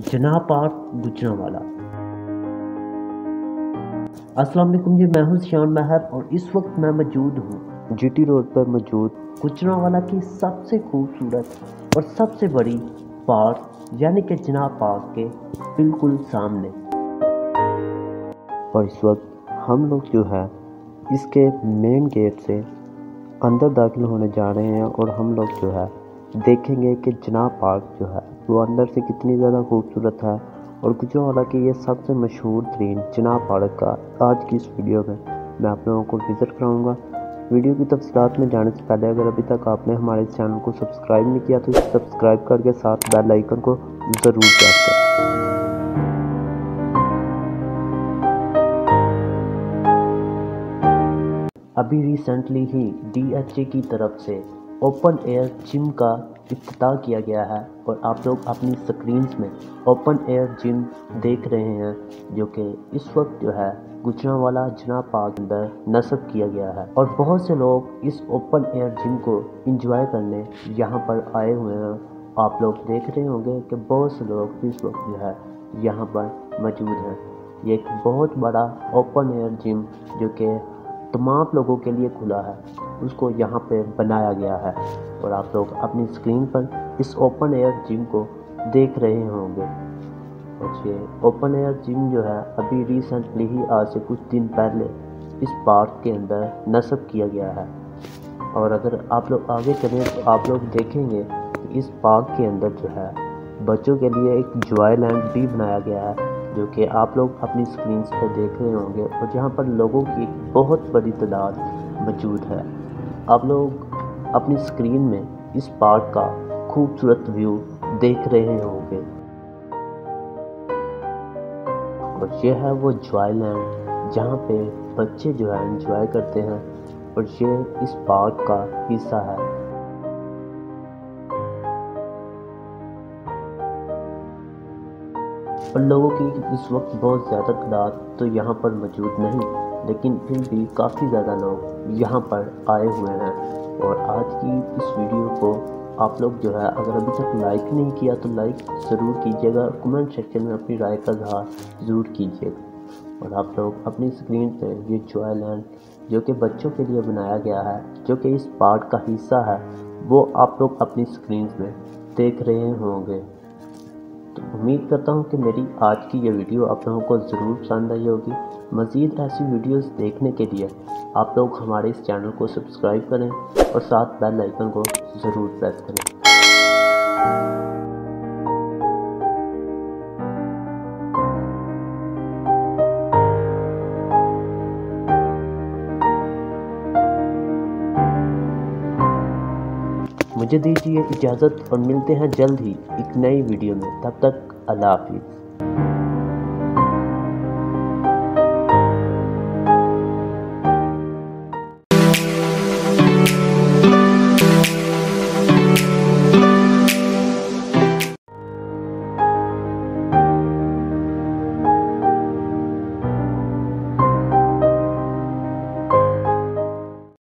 जनाह park Gujranwala. अस्सलाम वालेकुम जी, मैं हूं शान महर और इस वक्त मैं मौजूद हूं जीटी रोड पर मौजूद गुजरांवाला की सबसे खूबसूरत और सबसे बड़ी पार्क यानी कि जनाह पार्क के बिल्कुल सामने। और इस वक्त हम लोग जो है इसके मेन गेट से अंदर दाखिल होने जा रहे हैं और हम लोग जो है देखेंगे कि जनाह पार्क जो है वो अंदर से कितनी ज़्यादा खूबसूरत है। और गुजरांवाला की ये सबसे मशहूर तरीन जनाह पार्क का आज की इस वीडियो में मैं आप लोगों को विज़िट कराऊंगा। वीडियो की तफसीलात में जाने से पहले अगर अभी तक आपने हमारे चैनल को सब्सक्राइब नहीं किया तो इसे सब्सक्राइब करके साथ बेल आइकन को ज़रूर प्रेस करें। अभी रिसेंटली ही DHA की तरफ से ओपन एयर जिम का इफ्तिताह किया गया है और आप लोग अपनी स्क्रीन्स में ओपन एयर जिम देख रहे हैं जो कि इस वक्त जो है गुजरांवाला जनाह पार्क अंदर नस्ब किया गया है। और बहुत से लोग इस ओपन एयर जिम को एंजॉय करने यहाँ पर आए हुए हैं। आप लोग देख रहे होंगे कि बहुत से लोग इस वक्त जो है यहाँ पर मौजूद हैं। ये एक बहुत बड़ा ओपन एयर जिम जो कि तमाम लोगों के लिए खुला है उसको यहाँ पे बनाया गया है और आप लोग अपनी स्क्रीन पर इस ओपन एयर जिम को देख रहे होंगे। और ये ओपन एयर जिम जो है अभी रिसेंटली ही आज से कुछ दिन पहले इस पार्क के अंदर नस्ब किया गया है। और अगर आप लोग आगे चलें तो आप लोग देखेंगे कि इस पार्क के अंदर जो है बच्चों के लिए एक जॉय लैंड भी बनाया गया है जो कि आप लोग अपनी स्क्रीन्स पर देख रहे होंगे और जहाँ पर लोगों की एक बहुत बड़ी तादाद मौजूद है। आप लोग अपनी स्क्रीन में इस पार्क का खूबसूरत व्यू देख रहे होंगे। और ये है वो जॉय लैंड जहाँ पे बच्चे जो है एंजॉय करते हैं और ये इस पार्क का हिस्सा है। और लोगों की इस वक्त बहुत ज़्यादा तादाद तो यहाँ पर मौजूद नहीं, लेकिन फिर भी काफ़ी ज़्यादा लोग यहाँ पर आए हुए हैं। और आज की इस वीडियो को आप लोग जो है अगर अभी तक लाइक नहीं किया तो लाइक ज़रूर कीजिएगा और कमेंट सेक्शन में अपनी राय का इज़हार ज़रूर कीजिएगा। और आप लोग अपनी स्क्रीन पर ये जॉय लैंड जो कि बच्चों के लिए बनाया गया है जो कि इस पार्क का हिस्सा है वो आप लोग अपनी स्क्रीन में देख रहे होंगे। तो उम्मीद करता हूँ कि मेरी आज की ये वीडियो आप लोगों को ज़रूर पसंद आई होगी। मज़ीद ऐसी वीडियोस देखने के लिए आप लोग हमारे इस चैनल को सब्सक्राइब करें और साथ बेल आइकन को ज़रूर प्रेस करें। मुझे दीजिए इजाज़त और मिलते हैं जल्द ही एक नई वीडियो में। तब तक अल्लाह हाफिज़।